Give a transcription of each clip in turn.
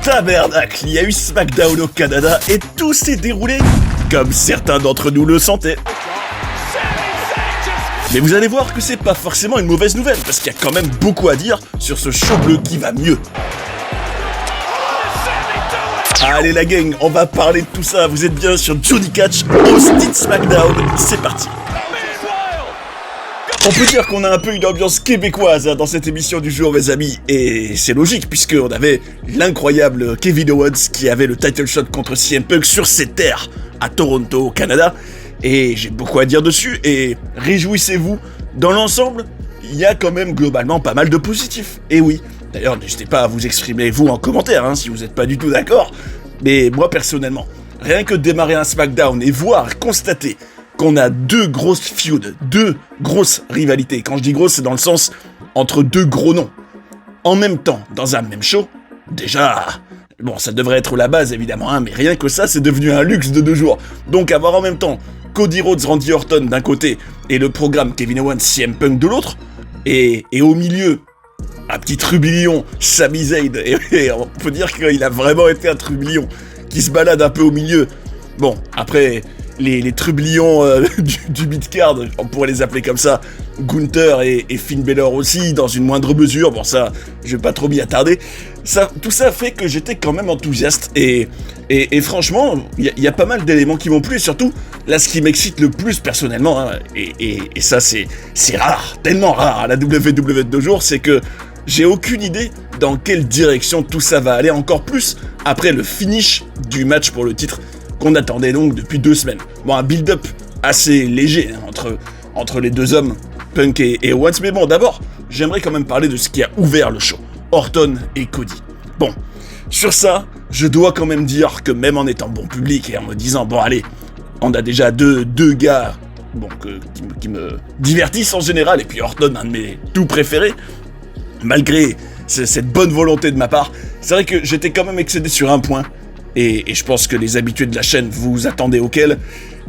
Tabernacle, il y a eu SmackDown au Canada et tout s'est déroulé comme certains d'entre nous le sentaient. Mais vous allez voir que c'est pas forcément une mauvaise nouvelle, parce qu'il y a quand même beaucoup à dire sur ce show bleu qui va mieux. Allez la gang, on va parler de tout ça, vous êtes bien sur Johnny Catch, Austin SmackDown, c'est parti. On peut dire qu'on a un peu une ambiance québécoise dans cette émission du jour, mes amis, et c'est logique puisqu'on avait l'incroyable Kevin Owens qui avait le title shot contre CM Punk sur ses terres à Toronto, au Canada, et j'ai beaucoup à dire dessus, et réjouissez-vous, dans l'ensemble, il y a quand même globalement pas mal de positifs, et oui, d'ailleurs n'hésitez pas à vous exprimer vous en commentaire si vous n'êtes pas du tout d'accord, mais moi personnellement, rien que démarrer un SmackDown et voir, constater qu'on a deux grosses feuds, deux grosses rivalités. Quand je dis grosse, c'est dans le sens entre deux gros noms. En même temps, dans un même show, déjà, bon, ça devrait être la base évidemment, mais rien que ça, c'est devenu un luxe de 2 jours. Donc avoir en même temps Cody Rhodes, Randy Orton d'un côté, et le programme Kevin Owens, CM Punk de l'autre, et au milieu, un petit trublion, Sami Zayn, et on peut dire qu'il a vraiment été un trublion, qui se balade un peu au milieu. Bon, après, les trublions du mid-card, on pourrait les appeler comme ça, Gunther et Finn Balor aussi, dans une moindre mesure, bon ça, je vais pas trop m'y attarder, tout ça fait que j'étais quand même enthousiaste, et franchement, il y a pas mal d'éléments qui m'ont plu, et surtout, là ce qui m'excite le plus personnellement, et ça c'est rare, tellement rare à la WWE de 2 jours, c'est que j'ai aucune idée dans quelle direction tout ça va aller, encore plus après le finish du match pour le titre, qu'on attendait donc depuis 2 semaines. Bon, un build-up assez léger entre les deux hommes, Punk et Owens, mais bon, d'abord, j'aimerais quand même parler de ce qui a ouvert le show, Orton et Cody. Bon, sur ça, je dois quand même dire que même en étant bon public et en me disant, bon allez, on a déjà deux gars bon, qui me divertissent en général, et puis Orton, un de mes tout préférés, malgré cette bonne volonté de ma part, c'est vrai que j'étais quand même excédé sur un point, et je pense que les habitués de la chaîne vous attendez auquel,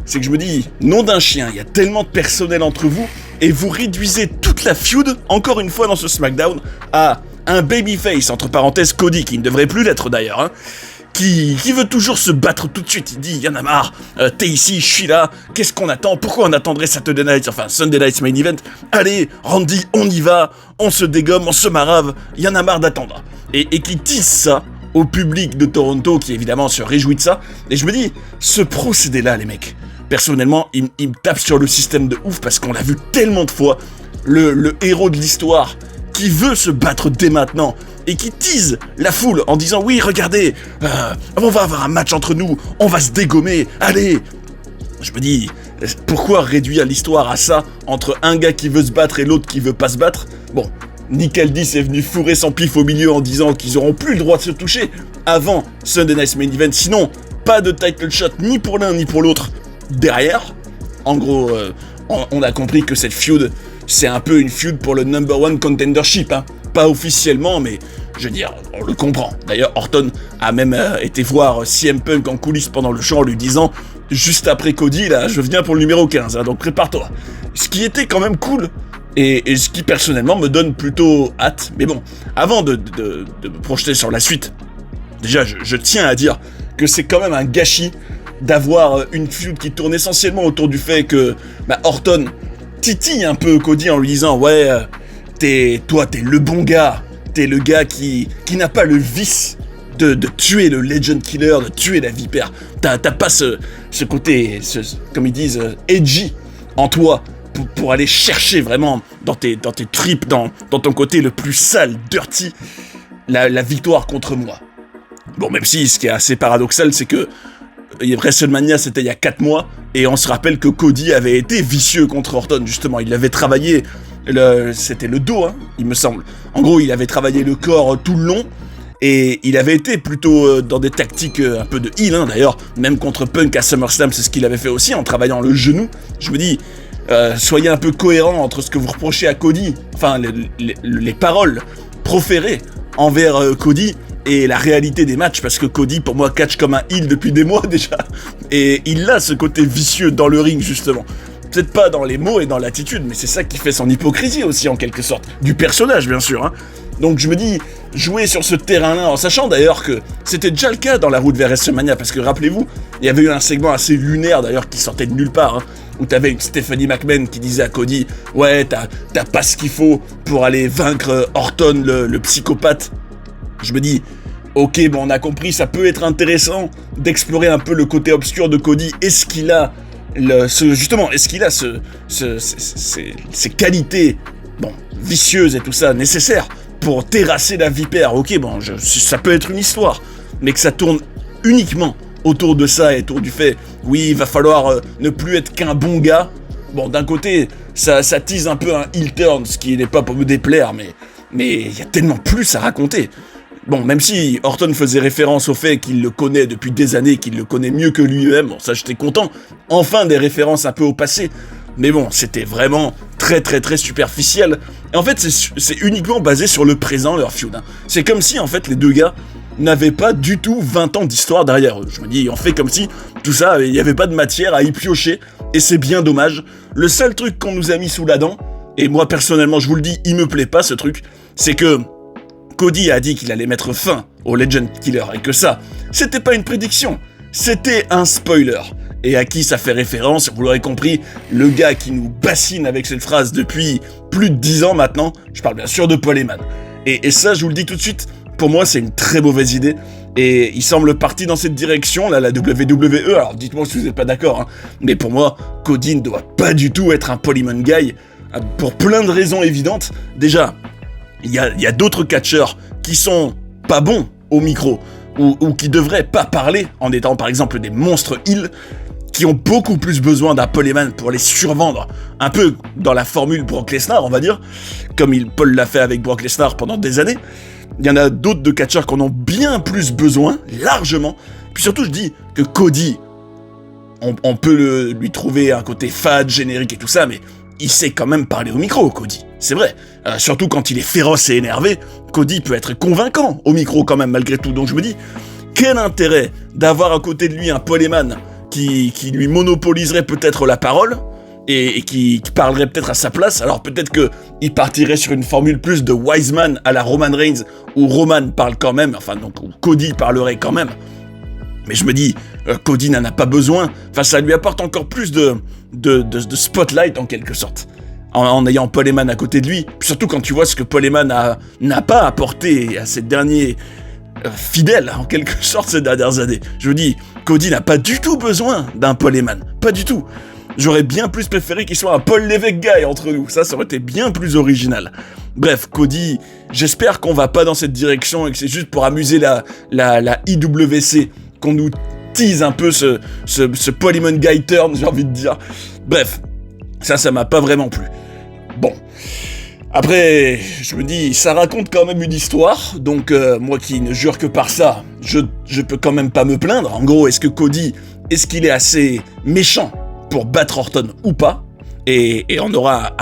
c'est que je me dis, nom d'un chien, il y a tellement de personnel entre vous, et vous réduisez toute la feud, encore une fois dans ce SmackDown, à un babyface, entre parenthèses Cody, qui ne devrait plus l'être d'ailleurs, qui veut toujours se battre tout de suite, il dit, y'en a marre, t'es ici, je suis là, qu'est-ce qu'on attend, pourquoi on attendrait Sunday Night's Main Event, allez, Randy, on y va, on se dégomme, on se marave, y'en a marre d'attendre, et qui tease ça au public de Toronto, qui évidemment se réjouit de ça, et je me dis, ce procédé-là, les mecs, personnellement, il me tape sur le système de ouf, parce qu'on l'a vu tellement de fois, le héros de l'histoire, qui veut se battre dès maintenant, et qui tease la foule en disant, oui, regardez, on va avoir un match entre nous, on va se dégommer, allez. Je me dis, pourquoi réduire l'histoire à ça, entre un gars qui veut se battre et l'autre qui veut pas se battre? Bon, Nick Aldis est venu fourrer son pif au milieu en disant qu'ils auront plus le droit de se toucher avant Sunday Night's Main Event, sinon pas de title shot ni pour l'un ni pour l'autre derrière. En gros, on a compris que cette feud, c'est un peu une feud pour le number 1 contendership, pas officiellement, mais je veux dire, on le comprend. D'ailleurs, Orton a même été voir CM Punk en coulisses pendant le show en lui disant, juste après Cody, là, je viens pour le numéro 15, donc prépare-toi. Ce qui était quand même cool, et ce qui personnellement me donne plutôt hâte. Mais bon, avant de me projeter sur la suite, déjà je tiens à dire que c'est quand même un gâchis d'avoir une feud qui tourne essentiellement autour du fait que Orton titille un peu Cody en lui disant, ouais, t'es le bon gars, t'es le gars qui n'a pas le vice de tuer le Legend Killer, de tuer la vipère, t'as pas ce côté, comme ils disent, edgy en toi, pour aller chercher vraiment dans tes tripes, dans ton côté le plus sale, dirty, la victoire contre moi. Bon, même si ce qui est assez paradoxal, c'est que WrestleMania, c'était il y a 4 mois, et on se rappelle que Cody avait été vicieux contre Orton, justement. Il avait travaillé, c'était le dos, il me semble. En gros, il avait travaillé le corps tout le long, et il avait été plutôt dans des tactiques un peu de heel, d'ailleurs, même contre Punk à SummerSlam, c'est ce qu'il avait fait aussi, en travaillant le genou. Je me dis, soyez un peu cohérents entre ce que vous reprochez à Cody, enfin, les paroles proférées envers Cody, et la réalité des matchs, parce que Cody, pour moi, catch comme un heel depuis des mois déjà, et il a ce côté vicieux dans le ring, justement, peut-être pas dans les mots et dans l'attitude, mais c'est ça qui fait son hypocrisie aussi, en quelque sorte. Du personnage, bien sûr, hein. Donc je me dis, jouer sur ce terrain-là, en sachant d'ailleurs que c'était déjà le cas dans la route vers WrestleMania, parce que rappelez-vous, il y avait eu un segment assez lunaire d'ailleurs qui sortait de nulle part, hein, où t'avais une Stephanie McMahon qui disait à Cody « Ouais, t'as pas ce qu'il faut pour aller vaincre Orton, le psychopathe. » Je me dis, ok, bon, on a compris, ça peut être intéressant d'explorer un peu le côté obscur de Cody. Est-ce qu'il a ces qualités, bon, vicieuses et tout ça, nécessaires pour terrasser la vipère? Ok, bon, ça peut être une histoire, mais que ça tourne uniquement autour de ça et autour du fait, oui, il va falloir ne plus être qu'un bon gars. Bon, d'un côté, ça tease un peu un heel turn, ce qui n'est pas pour me déplaire, mais il y a tellement plus à raconter. Bon, même si Orton faisait référence au fait qu'il le connaît depuis des années, qu'il le connaît mieux que lui-même, bon, ça j'étais content. Enfin, des références un peu au passé. Mais bon, c'était vraiment très très très superficiel. Et en fait, c'est uniquement basé sur le présent, leur feud, hein. C'est comme si, en fait, les deux gars n'avaient pas du tout 20 ans d'histoire derrière eux. Je me dis, on fait comme si tout ça, il n'y avait pas de matière à y piocher, et c'est bien dommage. Le seul truc qu'on nous a mis sous la dent, et moi personnellement, je vous le dis, il me plaît pas ce truc, c'est que Cody a dit qu'il allait mettre fin au Legend Killer, et que ça, c'était pas une prédiction, c'était un spoiler. Et à qui ça fait référence? Vous l'aurez compris, le gars qui nous bassine avec cette phrase depuis plus de 10 ans maintenant, je parle bien sûr de Paul Heyman. Et ça, je vous le dis tout de suite, pour moi, c'est une très mauvaise idée, et il semble parti dans cette direction, là, la WWE, alors dites-moi si vous n'êtes pas d'accord, hein, mais pour moi, Cody ne doit pas du tout être un Paul Heyman guy, pour plein de raisons évidentes. Déjà, il y a d'autres catcheurs qui sont pas bons au micro, ou qui devraient pas parler, en étant par exemple des monstres heels, qui ont beaucoup plus besoin d'un Paul Heyman pour les survendre, un peu dans la formule Brock Lesnar, on va dire, comme Paul l'a fait avec Brock Lesnar pendant des années. Il y en a d'autres de catcheurs qui en ont bien plus besoin, largement. Puis surtout, je dis que Cody, on peut lui trouver un côté fade, générique et tout ça, mais il sait quand même parler au micro, Cody. C'est vrai. Surtout quand il est féroce et énervé, Cody peut être convaincant au micro quand même, malgré tout. Donc je me dis, quel intérêt d'avoir à côté de lui un Paul Heyman qui lui monopoliserait peut-être la parole, et qui parlerait peut-être à sa place. Alors peut-être qu'il partirait sur une formule plus de Wiseman à la Roman Reigns, où Roman parle quand même, enfin donc où Cody parlerait quand même. Mais je me dis, Cody n'en a pas besoin, enfin ça lui apporte encore plus de spotlight en quelque sorte, en ayant Paul Heyman à côté de lui, puis surtout quand tu vois ce que Paul Heyman n'a pas apporté à ses derniers fidèles, en quelque sorte, ces dernières années. Je me dis, Cody n'a pas du tout besoin d'un Paul Heyman, pas du tout. J'aurais bien plus préféré qu'il soit un Paul Levesque guy entre nous, ça aurait été bien plus original. Bref, Cody, j'espère qu'on va pas dans cette direction et que c'est juste pour amuser la IWC qu'on nous tease un peu ce Paul Heyman guy turn, j'ai envie de dire. Bref, ça m'a pas vraiment plu. Bon. Après, je me dis, ça raconte quand même une histoire, donc moi qui ne jure que par ça, je peux quand même pas me plaindre. En gros, est-ce qu'il est assez méchant pour battre Orton ou pas? Et on aura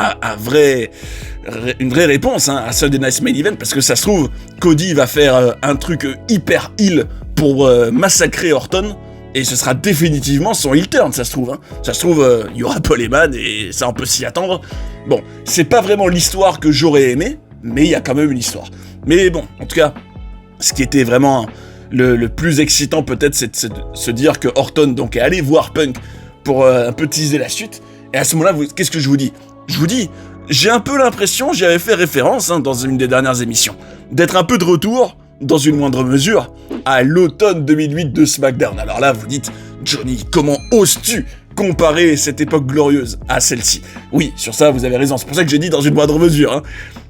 une vraie réponse, hein, à Sunday Night Main Event, parce que ça se trouve, Cody va faire un truc hyper heel pour massacrer Orton, et ce sera définitivement son heel turn, ça se trouve. Hein. Ça se trouve, il y aura Paul Heyman, et ça on peut s'y attendre. Bon, c'est pas vraiment l'histoire que j'aurais aimé, mais il y a quand même une histoire. Mais bon, en tout cas, ce qui était vraiment le plus excitant peut-être, c'est de se dire que Orton donc est allé voir Punk pour un peu teaser la suite. Et à ce moment-là, qu'est-ce que je vous dis? Je vous dis, j'ai un peu l'impression, j'y avais fait référence dans une des dernières émissions, d'être un peu de retour, dans une moindre mesure, à l'automne 2008 de SmackDown. Alors là, vous dites, Johnny, comment oses-tu comparer cette époque glorieuse à celle-ci? Oui, sur ça, vous avez raison, c'est pour ça que j'ai dit dans une moindre mesure. Hein.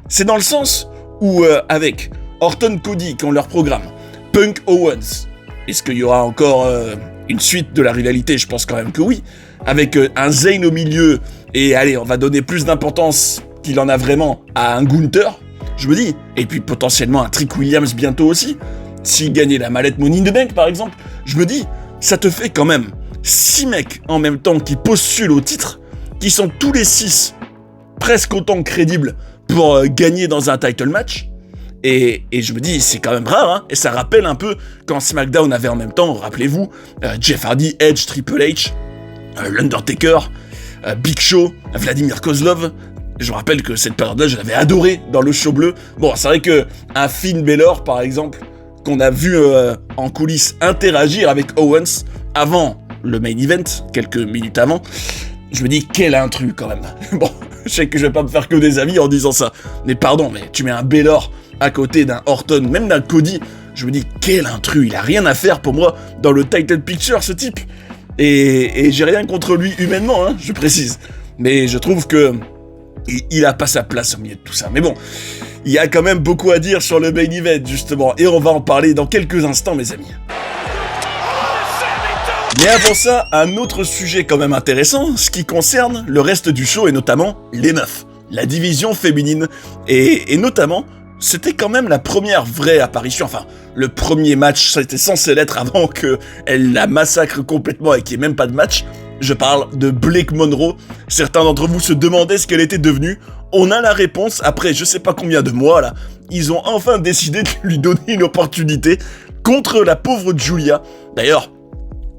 C'est dans le sens où, avec Orton Cody, qui ont leur programme, Punk Owens, est-ce qu'il y aura encore une suite de la rivalité? Je pense quand même que oui. Avec un Zayn au milieu, et allez, on va donner plus d'importance qu'il en a vraiment à un Gunther, je me dis, et puis potentiellement un Trick Williams bientôt aussi, s'il gagnait la mallette Money in the Bank par exemple, je me dis, ça te fait quand même 6 mecs en même temps qui postulent au titre, qui sont tous les 6 presque autant crédibles pour gagner dans un title match. Et je me dis, c'est quand même rare, hein, et ça rappelle un peu quand SmackDown avait en même temps, rappelez-vous, Jeff Hardy, Edge, Triple H, l'Undertaker, Big Show, Vladimir Kozlov. Je me rappelle que cette période-là, je l'avais adoré dans le show bleu. Bon, c'est vrai que un Finn Balor, par exemple, qu'on a vu en coulisses interagir avec Owens avant le main event, quelques minutes avant, je me dis, quel intrus quand même. Bon, je sais que je vais pas me faire que des amis en disant ça, mais pardon, mais tu mets un Balor à côté d'un Orton, même d'un Cody, je me dis, quel intrus, il a rien à faire pour moi dans le title picture, ce type. Et j'ai rien contre lui humainement, hein, je précise. Mais je trouve que il a pas sa place au milieu de tout ça. Mais bon, il y a quand même beaucoup à dire sur le main event, justement, et on va en parler dans quelques instants, mes amis. Mais avant ça, un autre sujet quand même intéressant, ce qui concerne le reste du show, et notamment les meufs, la division féminine, et notamment, c'était quand même la première vraie apparition, enfin, le premier match, ça était censé l'être avant qu'elle la massacre complètement et qu'il n'y ait même pas de match. Je parle de Blake Monroe. Certains d'entre vous se demandaient ce qu'elle était devenue. On a la réponse après je sais pas combien de mois là. Ils ont enfin décidé de lui donner une opportunité contre la pauvre Giulia. D'ailleurs,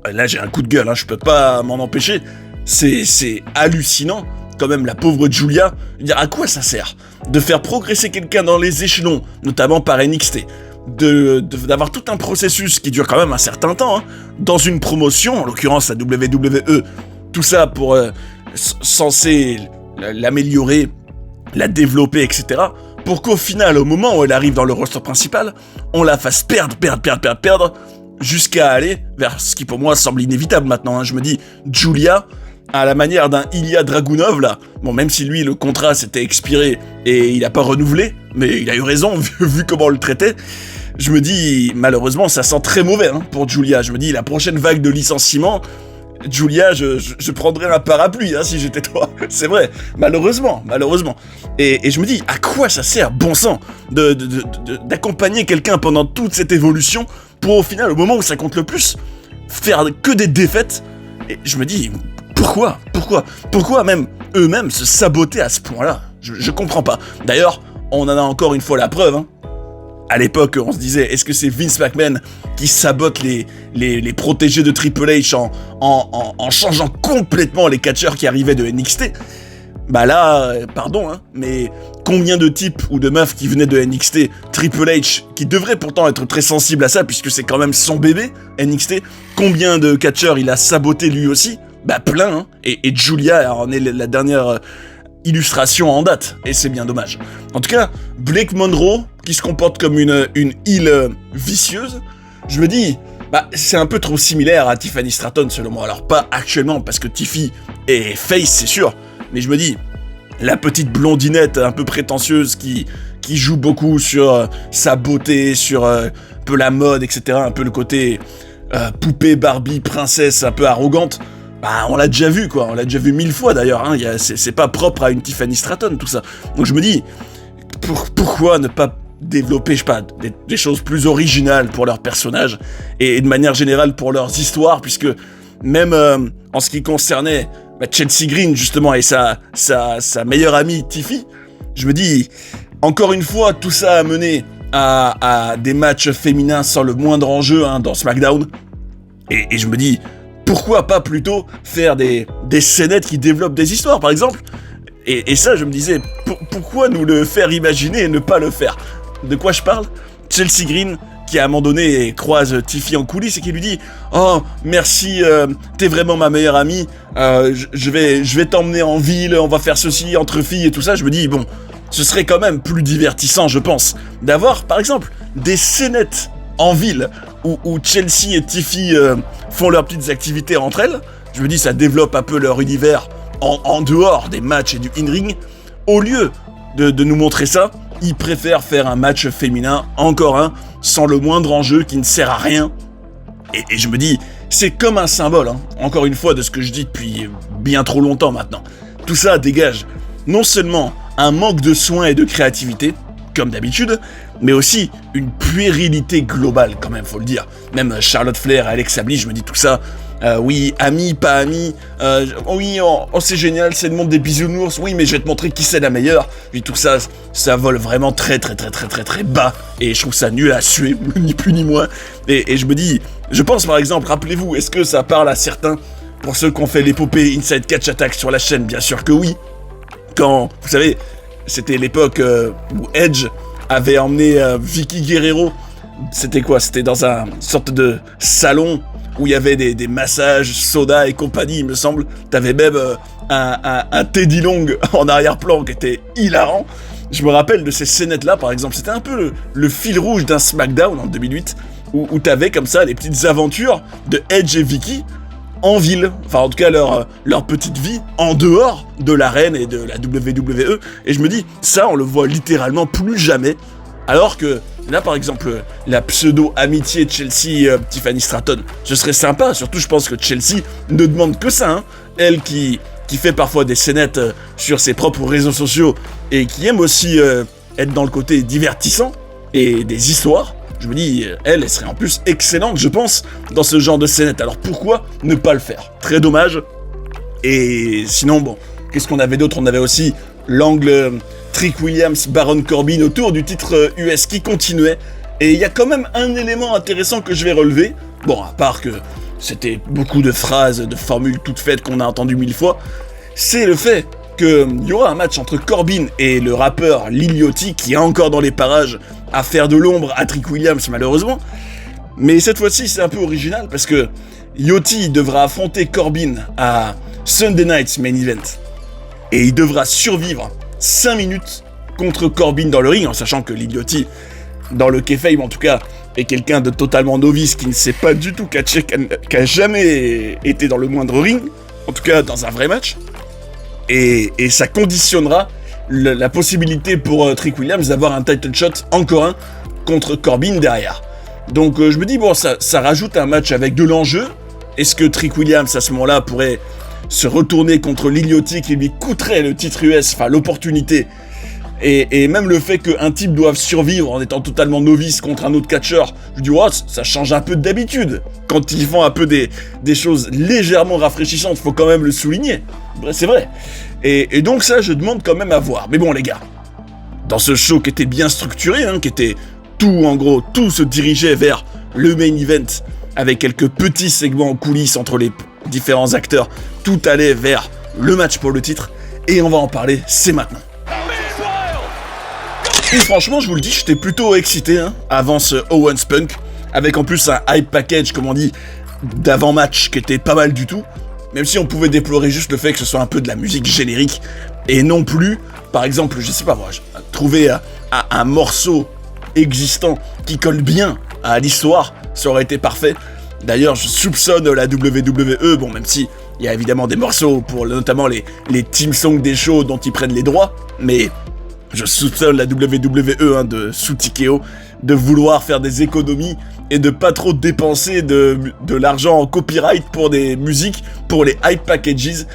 là j'ai un coup de gueule, hein, je peux pas m'en empêcher. C'est hallucinant quand même, la pauvre Giulia. Je veux dire, à quoi ça sert de faire progresser quelqu'un dans les échelons, notamment par NXT, d'avoir tout un processus qui dure quand même un certain temps, hein, dans une promotion, en l'occurrence la WWE, tout ça pour censé l'améliorer, la développer, etc., pour qu'au final, au moment où elle arrive dans le roster principal, on la fasse perdre, jusqu'à aller vers ce qui pour moi semble inévitable maintenant, hein. Je me dis, Giulia, à la manière d'un Ilya Dragunov, là, bon, même si lui, le contrat s'était expiré et il a pas renouvelé, mais il a eu raison, vu comment on le traitait, je me dis, malheureusement, ça sent très mauvais, hein, pour Giulia. Je me dis, la prochaine vague de licenciement, Giulia, je prendrais un parapluie, hein, si j'étais toi. C'est vrai, malheureusement. Et je me dis, à quoi ça sert, bon sang, d'accompagner quelqu'un pendant toute cette évolution, pour au final, au moment où ça compte le plus, faire que des défaites. Et je me dis, pourquoi même eux-mêmes se saboter à ce point-là? Je comprends pas. D'ailleurs, on en a encore une fois la preuve, hein. À l'époque, on se disait, est-ce que c'est Vince McMahon qui sabote les protégés de Triple H en changeant complètement les catcheurs qui arrivaient de NXT? Bah là, pardon, hein, mais combien de types ou de meufs qui venaient de NXT, Triple H, qui devrait pourtant être très sensible à ça, puisque c'est quand même son bébé, NXT, combien de catcheurs il a saboté lui aussi? Bah plein, hein, et Giulia en est la dernière illustration en date, et c'est bien dommage. En tout cas, Blake Monroe, qui se comporte comme une heel vicieuse, je me dis, bah c'est un peu trop similaire à Tiffany Stratton selon moi. Alors pas actuellement, parce que Tiffy est face, c'est sûr, mais je me dis, la petite blondinette un peu prétentieuse qui joue beaucoup sur sa beauté, sur un peu la mode, etc., un peu le côté poupée, Barbie, princesse, un peu arrogante, bah on l'a déjà vu quoi, on l'a déjà vu 1000 fois d'ailleurs, hein, c'est pas propre à une Tiffany Stratton tout ça. Donc je me dis, pourquoi ne pas développer, je sais pas, des choses plus originales pour leurs personnages, et de manière générale pour leurs histoires, puisque même en ce qui concernait Chelsea Green justement et sa meilleure amie Tiffy, je me dis, encore une fois, tout ça a mené à des matchs féminins sans le moindre enjeu, hein, dans SmackDown, et je me dis, pourquoi pas plutôt faire des scénettes qui développent des histoires, par exemple? Et ça, je me disais, pourquoi nous le faire imaginer et ne pas le faire? De quoi je parle? Chelsea Green, qui à un moment donné croise Tiffy en coulisses et qui lui dit « Oh, merci, t'es vraiment ma meilleure amie, je vais t'emmener en ville, on va faire ceci entre filles et tout ça. » Je me dis, bon, ce serait quand même plus divertissant, je pense, d'avoir, par exemple, des scénettes en ville où Chelsea et Tiffy font leurs petites activités entre elles. Je me dis, ça développe un peu leur univers en dehors des matchs et du in-ring. Au lieu de nous montrer ça, ils préfèrent faire un match féminin, encore un, sans le moindre enjeu, qui ne sert à rien. Et je me dis, c'est comme un symbole, hein, encore une fois, de ce que je dis depuis bien trop longtemps maintenant. Tout ça dégage non seulement un manque de soin et de créativité, comme d'habitude, mais aussi une puérilité globale, quand même, faut le dire. Même Charlotte Flair, Alexa Bliss, je me dis tout ça, oui, amis, pas amis, oui, oh, c'est génial, c'est le monde des bisounours, oui, mais je vais te montrer qui c'est la meilleure. Et tout ça, ça vole vraiment très bas, et je trouve ça nul à suer, ni plus ni moins. Et je me dis, je pense par exemple, rappelez-vous, est-ce que ça parle à certains Pour ceux qui ont fait l'épopée Inside Catch Attack sur la chaîne, bien sûr que oui. Quand, vous savez, c'était l'époque où Edge avait emmené Vicky Guerrero. C'était quoi? C'était dans une sorte de salon où il y avait des massages, soda et compagnie, il me semble. T'avais même un Teddy Long en arrière-plan qui était hilarant. Je me rappelle de ces scénettes-là, par exemple. C'était un peu le fil rouge d'un SmackDown en 2008, où t'avais comme ça les petites aventures de Edge et Vicky en ville. Enfin, en tout cas, leur petite vie en dehors de l'arène et de la WWE. Et je me dis, ça, on le voit littéralement plus jamais. Alors que là, par exemple, la pseudo-amitié Chelsea-Tiffany Stratton, ce serait sympa. Surtout, je pense que Chelsea ne demande que ça. Hein. Elle qui fait parfois des scénettes sur ses propres réseaux sociaux et qui aime aussi être dans le côté divertissant et des histoires. Je me dis, elle serait en plus excellente, je pense, dans ce genre de scénettes. Alors pourquoi ne pas le faire? Très dommage. Et sinon, bon, qu'est-ce qu'on avait d'autre? On avait aussi l'angle Trick Williams, Baron Corbin autour du titre US qui continuait. Et il y a quand même un élément intéressant que je vais relever. Bon, à part que c'était beaucoup de phrases, de formules toutes faites qu'on a entendues 1000 fois. C'est le fait qu'il y aura un match entre Corbin et le rappeur Lil Yachty qui est encore dans les parages à faire de l'ombre à Trick Williams malheureusement. Mais cette fois-ci c'est un peu original parce que Yachty devra affronter Corbin à Sunday Night's Main Event. Et il devra survivre 5 minutes contre Corbin dans le ring, en sachant que Lil Yachty, dans le kayfabe en tout cas, est quelqu'un de totalement novice qui ne sait pas du tout catcher, qui a jamais été dans le moindre ring, en tout cas dans un vrai match. Et ça conditionnera la possibilité pour Trick Williams d'avoir un title shot, encore un, contre Corbin derrière. Donc je me dis, bon, ça rajoute un match avec de l'enjeu. Est-ce que Trick Williams, à ce moment-là, pourrait se retourner contre Lil Yachty qui lui coûterait le titre US, enfin l'opportunité, et même le fait qu'un type doive survivre en étant totalement novice contre un autre catcheur, je dis, oh, ça change un peu d'habitude. Quand ils font un peu des choses légèrement rafraîchissantes, faut quand même le souligner. C'est vrai. Et donc ça, je demande quand même à voir. Mais bon, les gars, dans ce show qui était bien structuré, hein, qui était tout, en gros, tout se dirigeait vers le main event, avec quelques petits segments en coulisses entre les différents acteurs, tout allait vers le match pour le titre, et on va en parler, c'est maintenant. Et franchement, je vous le dis, j'étais plutôt excité hein, avant ce Owens Punk, avec en plus un hype package, comme on dit, d'avant-match qui était pas mal du tout, même si on pouvait déplorer juste le fait que ce soit un peu de la musique générique, et non plus, par exemple, je sais pas moi, trouver un morceau existant qui colle bien à l'histoire, ça aurait été parfait. D'ailleurs, je soupçonne la WWE, bon, même si il y a évidemment des morceaux pour notamment les team songs des shows dont ils prennent les droits, mais je soupçonne la WWE hein, de sous Tikeo de vouloir faire des économies et de pas trop dépenser de l'argent en copyright pour des musiques, pour les hype packages.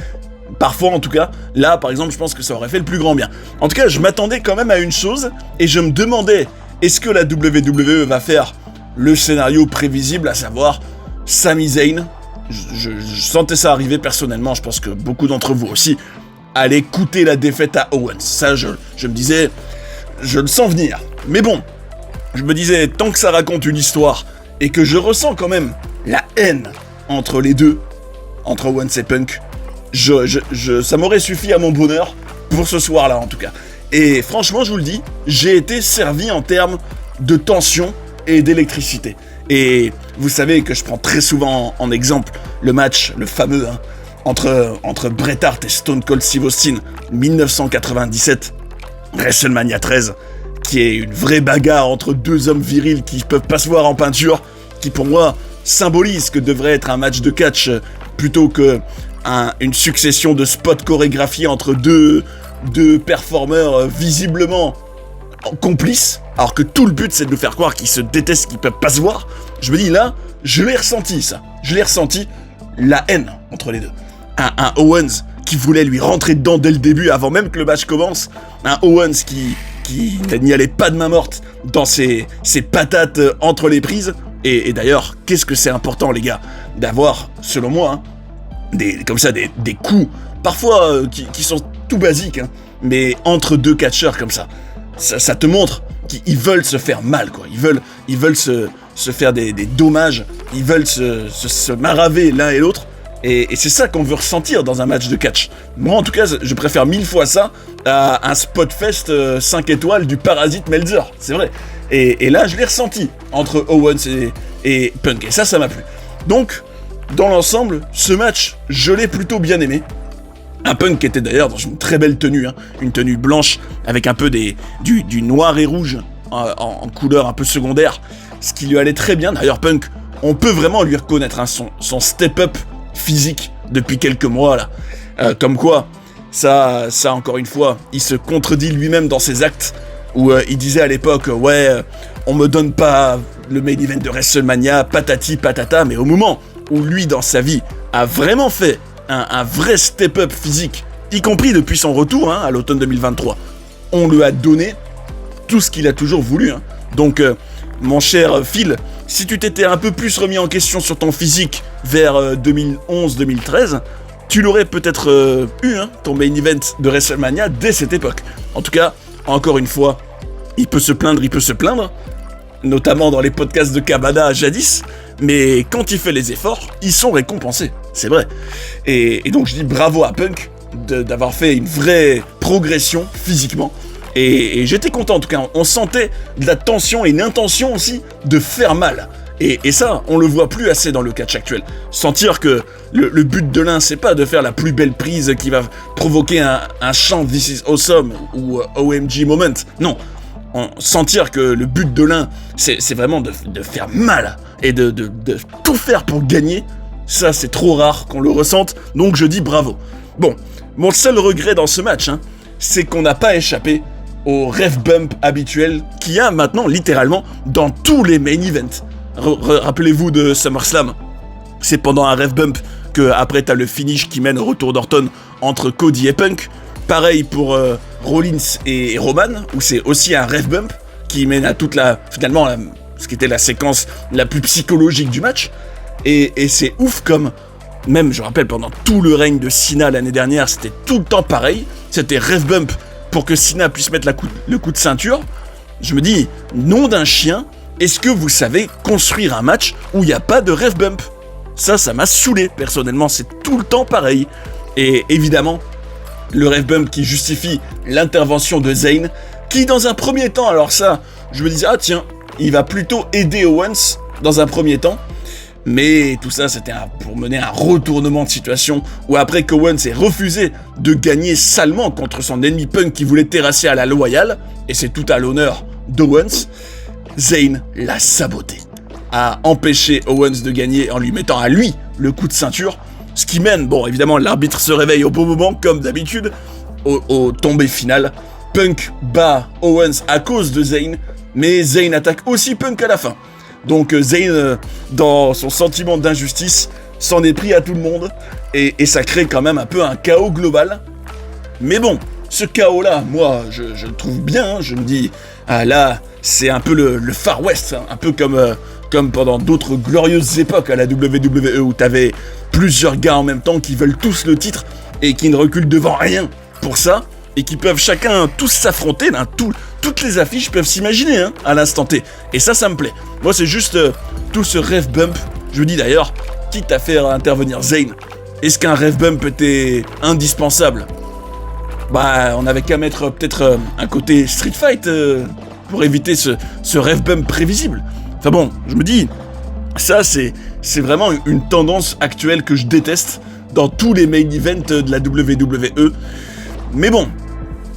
Parfois en tout cas, là par exemple je pense que ça aurait fait le plus grand bien. En tout cas je m'attendais quand même à une chose et je me demandais est-ce que la WWE va faire le scénario prévisible, à savoir Sami Zayn. Je sentais ça arriver personnellement, je pense que beaucoup d'entre vous aussi allait coûter la défaite à Owens. Ça, je me disais, je le sens venir. Mais bon, je me disais, tant que ça raconte une histoire, et que je ressens quand même la haine entre les deux, entre Owens et Punk, ça m'aurait suffi à mon bonheur, pour ce soir-là en tout cas. Et franchement, je vous le dis, j'ai été servi en termes de tension et d'électricité. Et vous savez que je prends très souvent en exemple le match, le fameux, hein, entre Bret Hart et Stone Cold Steve Austin, 1997, WrestleMania 13, qui est une vraie bagarre entre deux hommes virils qui peuvent pas se voir en peinture, qui pour moi symbolise ce que devrait être un match de catch plutôt que une succession de spots chorégraphiés entre deux performeurs visiblement complices, alors que tout le but c'est de nous faire croire qu'ils se détestent, qu'ils peuvent pas se voir. Je me dis là, je l'ai ressenti ça, la haine entre les deux. Un Owens qui voulait lui rentrer dedans dès le début, avant même que le match commence. Un Owens qui n'y allait pas de main morte dans ses patates entre les prises. Et d'ailleurs, qu'est-ce que c'est important, les gars, d'avoir, selon moi, hein, des coups, parfois qui sont tout basiques, hein, mais entre deux catcheurs comme ça. Ça te montre qu'ils veulent se faire mal, quoi. Ils veulent se faire des dommages, ils veulent se maraver l'un et l'autre. Et c'est ça qu'on veut ressentir dans un match de catch. Moi, en tout cas, je préfère 1000 fois ça à un Spotfest 5 étoiles du parasite Meltzer. C'est vrai. Et là, je l'ai ressenti entre Owens et Punk. Et ça m'a plu. Donc, dans l'ensemble, ce match, je l'ai plutôt bien aimé. Un Punk qui était d'ailleurs dans une très belle tenue, hein, une tenue blanche avec un peu du noir et rouge en couleur un peu secondaire, ce qui lui allait très bien. D'ailleurs, Punk, on peut vraiment lui reconnaître hein, son step-up physique depuis quelques mois là. Comme quoi, ça encore une fois, il se contredit lui-même dans ses actes, où il disait à l'époque, on me donne pas le main event de WrestleMania, patati patata, mais au moment où lui dans sa vie a vraiment fait un vrai step-up physique, y compris depuis son retour hein, à l'automne 2023, on lui a donné tout ce qu'il a toujours voulu. Hein. Donc, mon cher Phil, si tu t'étais un peu plus remis en question sur ton physique vers 2011-2013, tu l'aurais peut-être eu, hein, ton main event de WrestleMania dès cette époque. En tout cas, encore une fois, il peut se plaindre, notamment dans les podcasts de Cabana jadis, mais quand il fait les efforts, ils sont récompensés, c'est vrai. Et donc je dis bravo à Punk d'avoir fait une vraie progression physiquement, et j'étais content en tout cas, on sentait de la tension et une intention aussi de faire mal. Et ça, on le voit plus assez dans le catch actuel. Sentir que le but de l'un, c'est pas de faire la plus belle prise qui va provoquer un chant This is awesome ou OMG moment. Non. Sentir que le but de l'un, c'est vraiment de faire mal et de tout faire pour gagner. Ça, c'est trop rare qu'on le ressente. Donc, je dis bravo. Bon, mon seul regret dans ce match, hein, c'est qu'on n'a pas échappé au ref bump habituel qu'il y a maintenant littéralement dans tous les main events. Rappelez-vous de SummerSlam, c'est pendant un ref bump que après t'as le finish qui mène au retour d'Orton entre Cody et Punk. Pareil pour Rollins et Roman, où c'est aussi un ref bump qui mène à toute ce qui était la séquence la plus psychologique du match. Et c'est ouf comme, même je rappelle pendant tout le règne de Cena l'année dernière, c'était tout le temps pareil, c'était ref bump pour que Cena puisse mettre le coup de ceinture. Je me dis, nom d'un chien, est-ce que vous savez construire un match où il n'y a pas de ref bump ? Ça m'a saoulé, personnellement, c'est tout le temps pareil. Et évidemment, le ref bump qui justifie l'intervention de Zayn, qui dans un premier temps, alors ça, je me disais, ah tiens, il va plutôt aider Owens dans un premier temps. Mais tout ça, c'était pour mener un retournement de situation où après qu'Owens ait refusé de gagner salement contre son ennemi Punk qui voulait terrasser à la loyale, et c'est tout à l'honneur d'Owens, Zayn l'a saboté, a empêché Owens de gagner en lui mettant à lui le coup de ceinture, ce qui mène, bon évidemment l'arbitre se réveille au bon moment comme d'habitude, au tombé final. Punk bat Owens à cause de Zayn, mais Zayn attaque aussi Punk à la fin. Donc Zayn, dans son sentiment d'injustice, s'en est pris à tout le monde, et ça crée quand même un peu un chaos global. Mais bon, ce chaos-là, moi, je le trouve bien, hein, je me dis, là, c'est un peu le Far West, hein, un peu comme pendant d'autres glorieuses époques à la WWE, où t'avais plusieurs gars en même temps qui veulent tous le titre, et qui ne reculent devant rien pour ça, et qui peuvent chacun tous s'affronter, hein, toutes les affiches peuvent s'imaginer hein, à l'instant T, et ça me plaît. Moi c'est juste tout ce ref bump, je me dis d'ailleurs, quitte à faire intervenir Zayn, est-ce qu'un ref bump était indispensable ? Bah on avait qu'à mettre peut-être un côté street fight pour éviter ce ref bump prévisible. Enfin bon, je me dis, ça c'est vraiment une tendance actuelle que je déteste dans tous les main events de la WWE. Mais bon,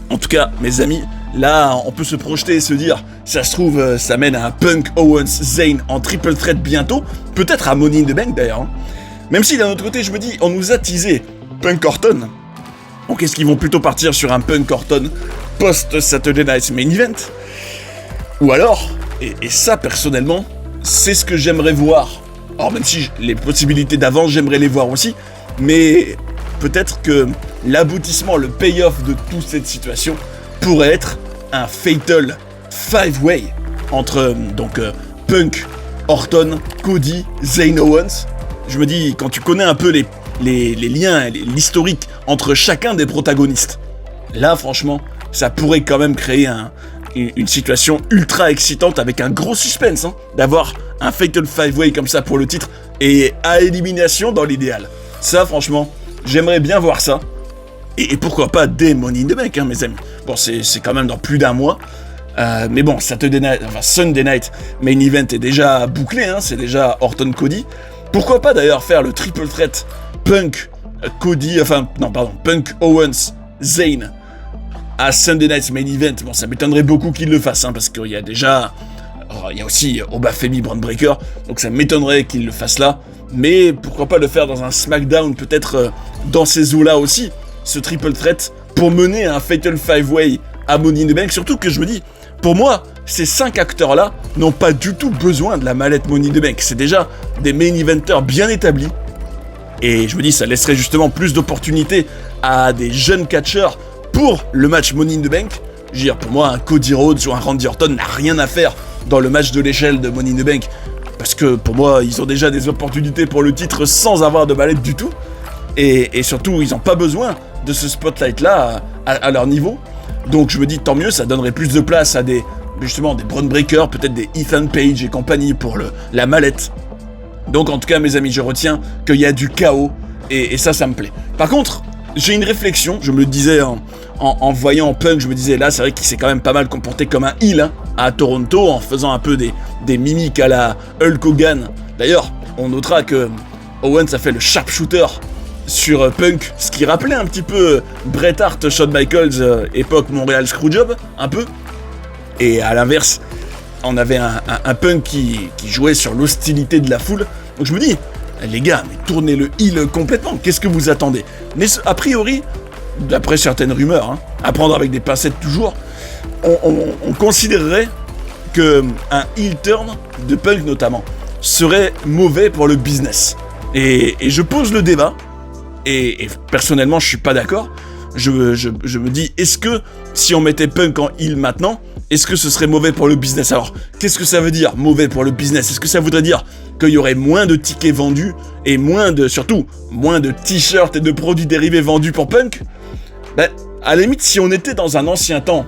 en tout cas, mes amis, là, on peut se projeter et se dire, ça se trouve, ça mène à un Punk Owens Zayn en triple threat bientôt, peut-être à Money in the Bank d'ailleurs. Hein. Même si d'un autre côté, je me dis, on nous a teasé Punk Orton. Donc est-ce qu'ils vont plutôt partir sur un Punk Orton post-Saturday Night Main Event ? Ou alors, et ça personnellement, c'est ce que j'aimerais voir. Alors même si les possibilités d'avance, j'aimerais les voir aussi, mais peut-être que l'aboutissement, le payoff de toute cette situation pourrait être un fatal 5-way entre Punk, Orton, Cody, Zayn Owens. Je me dis, quand tu connais un peu les liens, l'historique entre chacun des protagonistes, là franchement, ça pourrait quand même créer une situation ultra excitante avec un gros suspense, hein, d'avoir un fatal 5-way comme ça pour le titre et à élimination dans l'idéal. Ça, franchement, j'aimerais bien voir ça. Et pourquoi pas des Money in the Bank, hein, mes amis. Bon, c'est quand même dans plus d'un mois. Mais bon, Sunday Night Main Event est déjà bouclé, hein, c'est déjà Orton Cody. Pourquoi pas d'ailleurs faire le triple threat Punk Owens Zayn à Sunday Night Main Event. Bon, ça m'étonnerait beaucoup qu'il le fasse, hein, parce qu'il y a déjà... il y a aussi Obafemi Bron Breakker, donc ça m'étonnerait qu'il le fasse là. Mais pourquoi pas le faire dans un SmackDown, peut-être dans ces eaux-là aussi, ce triple threat, pour mener un Fatal 5-Way à Money in the Bank. Surtout que je me dis, pour moi, ces 5 acteurs-là n'ont pas du tout besoin de la mallette Money in the Bank. C'est déjà des main eventers bien établis. Et je me dis, ça laisserait justement plus d'opportunités à des jeunes catcheurs pour le match Money in the Bank. Je veux dire, pour moi, un Cody Rhodes ou un Randy Orton n'a rien à faire dans le match de l'échelle de Money in the Bank. Parce que pour moi, ils ont déjà des opportunités pour le titre sans avoir de mallette du tout. Et surtout, ils n'ont pas besoin de ce spotlight-là à leur niveau. Donc je me dis, tant mieux, ça donnerait plus de place à des Bron Breakker, peut-être des Ethan Page et compagnie pour la mallette. Donc en tout cas, mes amis, je retiens qu'il y a du chaos, et ça me plaît. Par contre, j'ai une réflexion, je me le disais en voyant Punk, je me disais, là, c'est vrai qu'il s'est quand même pas mal comporté comme un heel, hein, à Toronto, en faisant un peu des mimiques à la Hulk Hogan. D'ailleurs, on notera que Owens a fait le sharpshooter sur Punk, ce qui rappelait un petit peu Bret Hart, Shawn Michaels, époque Montréal Screwjob, un peu. Et à l'inverse, on avait un Punk qui jouait sur l'hostilité de la foule. Donc je me dis, les gars, mais tournez le heel complètement, qu'est-ce que vous attendez? Mais a priori, d'après certaines rumeurs, hein, à prendre avec des pincettes toujours, on considérerait qu'un heel turn, de Punk notamment, serait mauvais pour le business. Et je pose le débat, et personnellement je suis pas d'accord. Je me dis, est-ce que si on mettait Punk en heel maintenant, est-ce que ce serait mauvais pour le business? Alors, qu'est-ce que ça veut dire, mauvais pour le business? Est-ce que ça voudrait dire qu'il y aurait moins de tickets vendus et surtout, moins de t-shirts et de produits dérivés vendus pour Punk? Ben, à la limite, si on était dans un ancien temps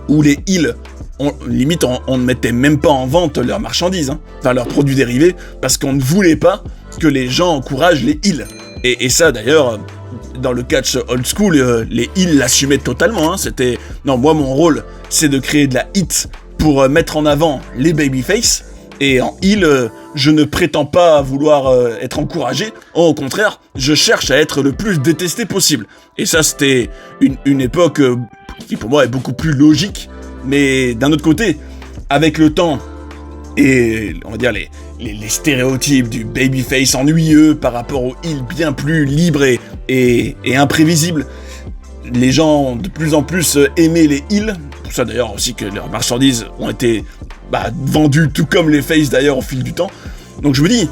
où les heels, on ne mettait même pas en vente leurs marchandises, hein, enfin leurs produits dérivés, parce qu'on ne voulait pas que les gens encouragent les heels. Et ça, d'ailleurs, dans le catch old school, les heels l'assumaient totalement. Hein. C'était, non, moi, mon rôle, c'est de créer de la hit pour mettre en avant les babyface. Et en heel, je ne prétends pas vouloir être encouragé. Au contraire, je cherche à être le plus détesté possible. Et ça, c'était une époque qui, pour moi, est beaucoup plus logique. Mais d'un autre côté, avec le temps et, on va dire, les stéréotypes du babyface ennuyeux par rapport au heel bien plus libre et imprévisible, les gens de plus en plus aimaient les heels. Pour ça d'ailleurs aussi que leurs marchandises ont été vendues tout comme les faces d'ailleurs au fil du temps. Donc je me dis,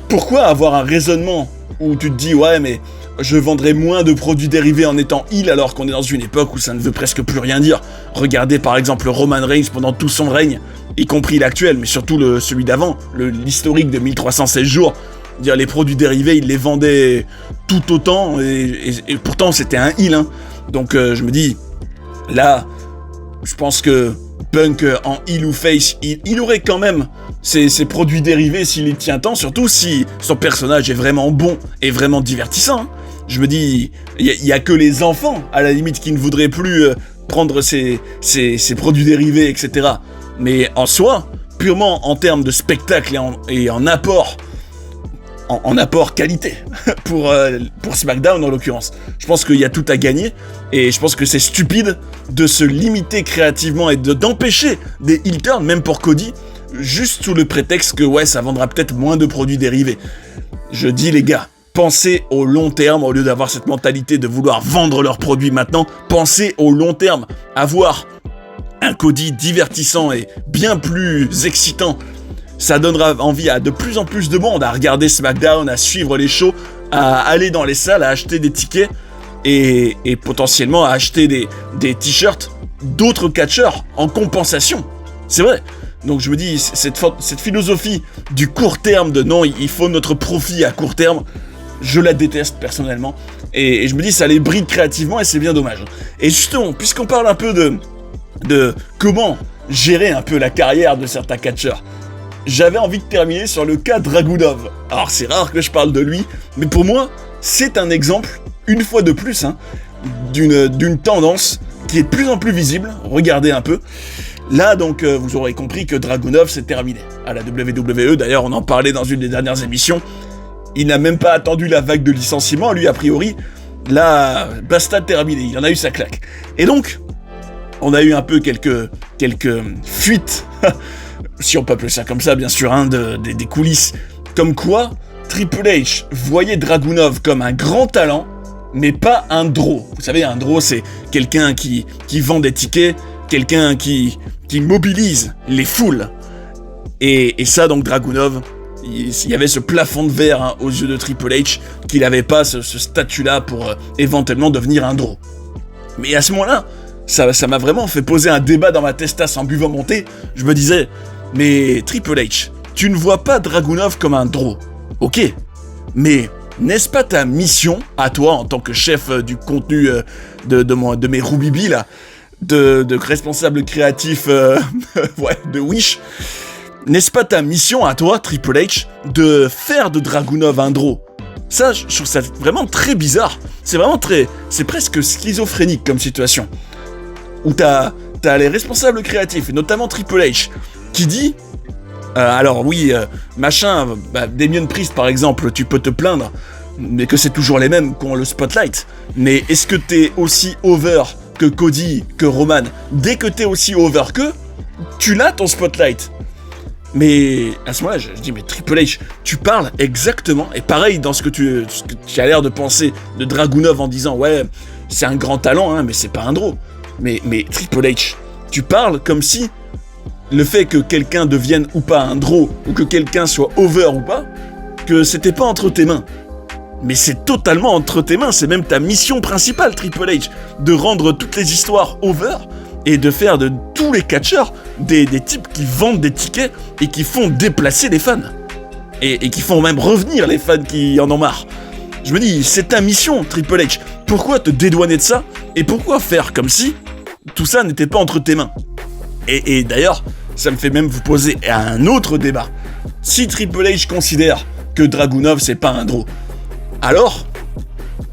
pourquoi avoir un raisonnement où tu te dis ouais mais je vendrai moins de produits dérivés en étant heel alors qu'on est dans une époque où ça ne veut presque plus rien dire. Regardez par exemple Roman Reigns pendant tout son règne, y compris l'actuel, mais surtout celui d'avant, l'historique de 1316 jours. Dire les produits dérivés, il les vendait tout autant, et pourtant c'était un heel. Hein. Donc je me dis, là, je pense que Punk en heel ou face, il aurait quand même ses produits dérivés s'il y tient tant, surtout si son personnage est vraiment bon et vraiment divertissant. Hein. Je me dis, il y a que les enfants, à la limite, qui ne voudraient plus prendre ces produits dérivés, etc. Mais en soi, purement en termes de spectacle et en apport, en apport qualité pour SmackDown en l'occurrence, je pense qu'il y a tout à gagner et je pense que c'est stupide de se limiter créativement et d'empêcher des heel turns, même pour Cody, juste sous le prétexte que ouais, ça vendra peut-être moins de produits dérivés. Je dis les gars, pensez au long terme au lieu d'avoir cette mentalité de vouloir vendre leurs produits maintenant. Pensez au long terme, avoir un Cody divertissant et bien plus excitant. Ça donnera envie à de plus en plus de monde à regarder SmackDown, à suivre les shows, à aller dans les salles, à acheter des tickets et potentiellement à acheter des t-shirts d'autres catcheurs en compensation. C'est vrai. Donc je me dis, cette philosophie du court terme de non, il faut notre profit à court terme, je la déteste personnellement. Et je me dis, ça les bride créativement et c'est bien dommage. Et justement, puisqu'on parle un peu de comment gérer un peu la carrière de certains catcheurs, j'avais envie de terminer sur le cas Dragunov. Alors c'est rare que je parle de lui, mais pour moi, c'est un exemple, une fois de plus, hein, d'une tendance qui est de plus en plus visible. Regardez un peu. Là, donc, vous aurez compris que Dragunov, c'est terminé. À la WWE, d'ailleurs, on en parlait dans une des dernières émissions. Il n'a même pas attendu la vague de licenciement, lui, a priori. Là, basta, terminé. Il en a eu sa claque. Et donc, on a eu un peu quelques fuites, si on peut appeler ça comme ça, bien sûr, hein, des coulisses. Comme quoi, Triple H voyait Dragunov comme un grand talent, mais pas un draw. Vous savez, un draw, c'est quelqu'un qui vend des tickets, quelqu'un qui mobilise les foules. Et ça, donc, Dragunov, il y avait ce plafond de verre, hein, aux yeux de Triple H, qu'il n'avait pas ce statut-là pour éventuellement devenir un draw. Mais à ce moment-là, ça m'a vraiment fait poser un débat dans ma testasse en buvant mon thé. Je me disais, mais Triple H, tu ne vois pas Dragunov comme un draw. Ok, mais n'est-ce pas ta mission, à toi, en tant que chef du contenu de mes Rubibi, là, de responsable créatif ouais, de Wish, n'est-ce pas ta mission, à toi, Triple H, de faire de Dragunov un draw? Ça, je trouve ça vraiment très bizarre. C'est presque schizophrénique comme situation. Où t'as les responsables créatifs, et notamment Triple H, qui dit... alors oui, Damien Priest par exemple, tu peux te plaindre, mais que c'est toujours les mêmes qui ont le spotlight. Mais est-ce que t'es aussi over que Cody, que Roman? Dès que t'es aussi over qu'eux, tu l'as ton spotlight. Mais à ce moment-là, je dis, mais Triple H, tu parles exactement, et pareil dans ce que tu as l'air de penser de Dragunov en disant, ouais, c'est un grand talent, hein, mais c'est pas un draw. Mais Triple H, tu parles comme si le fait que quelqu'un devienne ou pas un draw, ou que quelqu'un soit over ou pas, que c'était pas entre tes mains. Mais c'est totalement entre tes mains, c'est même ta mission principale, Triple H, de rendre toutes les histoires over, et de faire de tous les catcheurs des types qui vendent des tickets et qui font déplacer les fans. Et qui font même revenir les fans qui en ont marre. Je me dis, c'est ta mission, Triple H. Pourquoi te dédouaner de ça? Et pourquoi faire comme si tout ça n'était pas entre tes mains? Et d'ailleurs, ça me fait même vous poser un autre débat. Si Triple H considère que Dragunov c'est pas un draw, alors,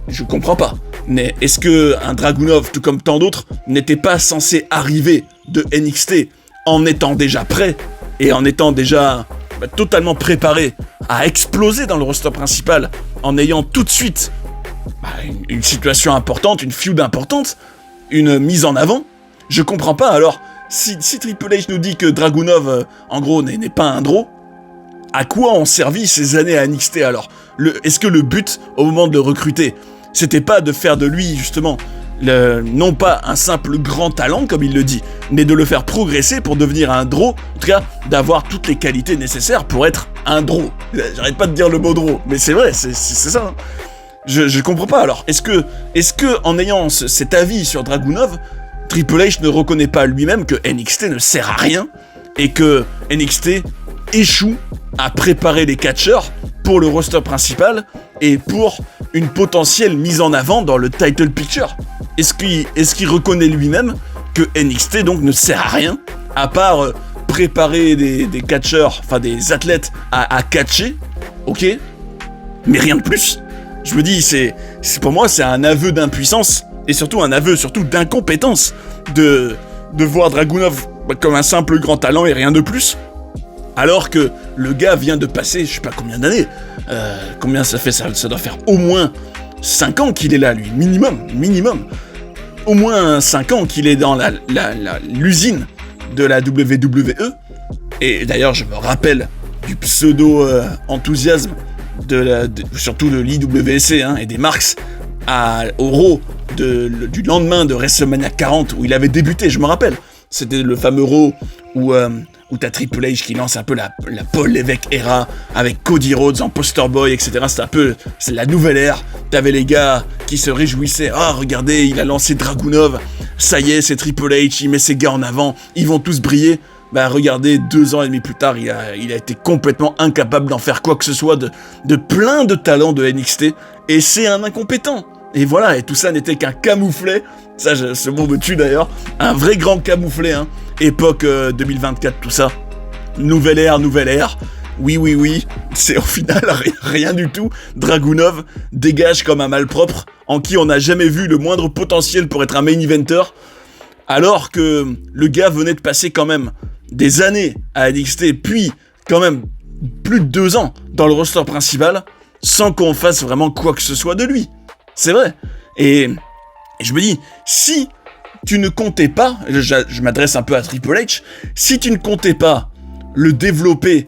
je comprends pas. Mais est-ce que un Dragunov, tout comme tant d'autres, n'était pas censé arriver de NXT en étant déjà prêt et en étant déjà totalement préparé à exploser dans le roster principal, en ayant tout de suite une situation importante, une feud importante, une mise en avant? Je comprends pas. Alors, si Triple H nous dit que Dragunov, en gros, n'est pas un draw, à quoi ont servi ces années à NXT alors? Est-ce que le but, au moment de le recruter, c'était pas de faire de lui, justement, non pas un simple grand talent, comme il le dit, mais de le faire progresser pour devenir un draw, en tout cas, d'avoir toutes les qualités nécessaires pour être un draw. J'arrête pas de dire le mot draw, mais c'est vrai, c'est ça. Hein. Je comprends pas alors. Est-ce que en ayant cet avis sur Dragunov, Triple H ne reconnaît pas lui-même que NXT ne sert à rien et que NXT échoue à préparer les catcheurs pour le roster principal et pour une potentielle mise en avant dans le title picture? Est-ce qu'il reconnaît lui-même que NXT donc ne sert à rien à part préparer des catcheurs, enfin des athlètes à catcher, ok, mais rien de plus? Je me dis, c'est pour moi c'est un aveu d'impuissance et surtout un aveu d'incompétence de voir Dragunov comme un simple grand talent et rien de plus. Alors que le gars vient de passer, je sais pas combien d'années, combien ça fait, ça doit faire au moins 5 ans qu'il est là, lui, minimum. Au moins 5 ans qu'il est dans l'usine de la WWE. Et d'ailleurs, je me rappelle du pseudo-enthousiasme, surtout de l'IWC hein, et des Marks, au Raw du lendemain de WrestleMania 40, où il avait débuté, je me rappelle. C'était le fameux Raw où t'as Triple H qui lance un peu la Paul Levesque era avec Cody Rhodes en poster boy, etc. C'est la nouvelle ère. T'avais les gars qui se réjouissaient. Ah, regardez, il a lancé Dragunov. Ça y est, c'est Triple H, il met ses gars en avant. Ils vont tous briller. Bah, regardez, 2 ans et demi plus tard, il a été complètement incapable d'en faire quoi que ce soit de plein de talents de NXT. Et c'est un incompétent. Et voilà, et tout ça n'était qu'un camouflet. Ça, ce mot me tue d'ailleurs. Un vrai grand camouflet, hein. Époque 2024, tout ça. Nouvelle ère. oui, c'est au final rien du tout. Dragunov dégage comme un malpropre en qui on n'a jamais vu le moindre potentiel pour être un main eventer, alors que le gars venait de passer quand même des années à NXT, puis quand même plus de 2 ans dans le roster principal, sans qu'on fasse vraiment quoi que ce soit de lui. C'est vrai. Et je me dis, si tu ne comptais pas, je m'adresse un peu à Triple H, si tu ne comptais pas le développer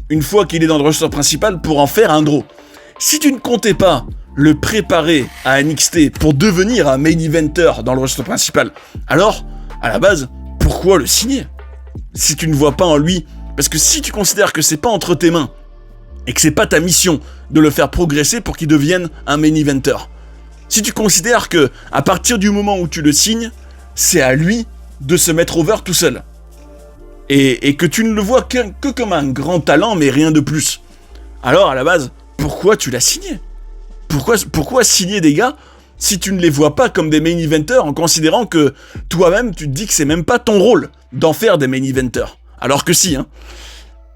une fois qu'il est dans le roster principal pour en faire un gros, si tu ne comptais pas le préparer à NXT pour devenir un main eventer dans le roster principal, alors, à la base, pourquoi le signer ? Si tu ne vois pas en lui, parce que si tu considères que c'est pas entre tes mains, et que c'est pas ta mission de le faire progresser pour qu'il devienne un main eventer, si tu considères que, à partir du moment où tu le signes, c'est à lui de se mettre over tout seul, et que tu ne le vois que comme un grand talent, mais rien de plus, alors à la base, pourquoi tu l'as signé ? Pourquoi signer des gars si tu ne les vois pas comme des main eventers, en considérant que toi-même tu te dis que c'est même pas ton rôle d'en faire des main eventers, alors que si, hein.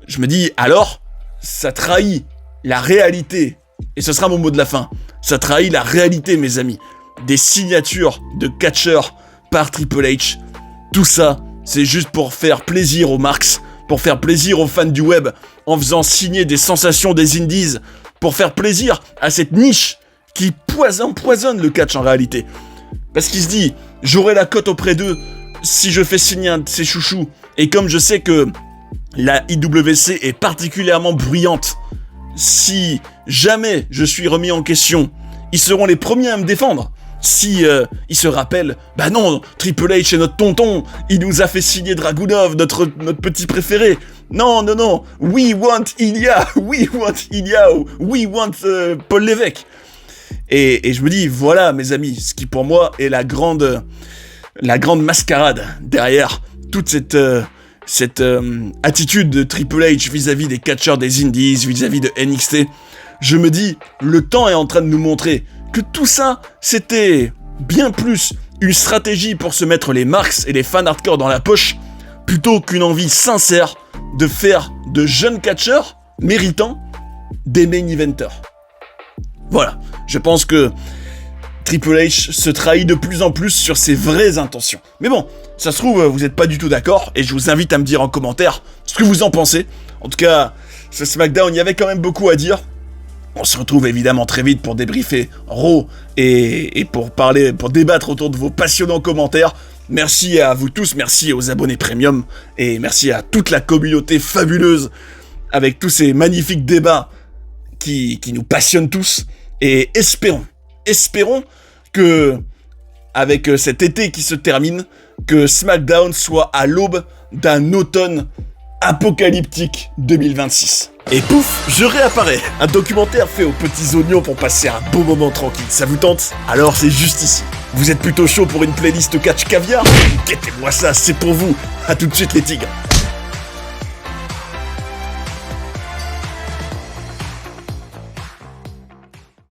Je me dis, alors, ça trahit la réalité, et ce sera mon mot de la fin, ça trahit la réalité, mes amis, des signatures de catcheurs par Triple H. Tout ça, c'est juste pour faire plaisir aux marks, pour faire plaisir aux fans du web, en faisant signer des sensations des indies, pour faire plaisir à cette niche qui empoisonne le catch en réalité. Parce qu'il se dit, j'aurai la cote auprès d'eux si je fais signer un de ces chouchous, et comme je sais que la IWC est particulièrement bruyante, si jamais je suis remis en question, ils seront les premiers à me défendre. Si ils se rappellent, bah non, Triple H est notre tonton, il nous a fait signer Dragunov, notre petit préféré. Non, we want Ilya, we want Paul Lévesque. Et je me dis, voilà mes amis, ce qui pour moi est la grande mascarade derrière toute cette attitude de Triple H vis-à-vis des catcheurs des indies, vis-à-vis de NXT. Je me dis, le temps est en train de nous montrer que tout ça, c'était bien plus une stratégie pour se mettre les marks et les fans hardcore dans la poche, plutôt qu'une envie sincère de faire de jeunes catcheurs méritants des main eventers. Voilà, je pense que Triple H se trahit de plus en plus sur ses vraies intentions. Mais bon, ça se trouve, vous n'êtes pas du tout d'accord, et je vous invite à me dire en commentaire ce que vous en pensez. En tout cas, ce SmackDown, il y avait quand même beaucoup à dire. On se retrouve évidemment très vite pour débriefer Raw et pour débattre autour de vos passionnants commentaires. Merci à vous tous, merci aux abonnés premium, et merci à toute la communauté fabuleuse avec tous ces magnifiques débats qui nous passionnent tous. Et espérons que, avec cet été qui se termine, que SmackDown soit à l'aube d'un automne apocalyptique 2026. Et pouf, je réapparais. Un documentaire fait aux petits oignons pour passer un beau moment tranquille. Ça vous tente ? Alors c'est juste ici. Vous êtes plutôt chaud pour une playlist catch caviar ? Guettez-moi ça, c'est pour vous. À tout de suite les tigres.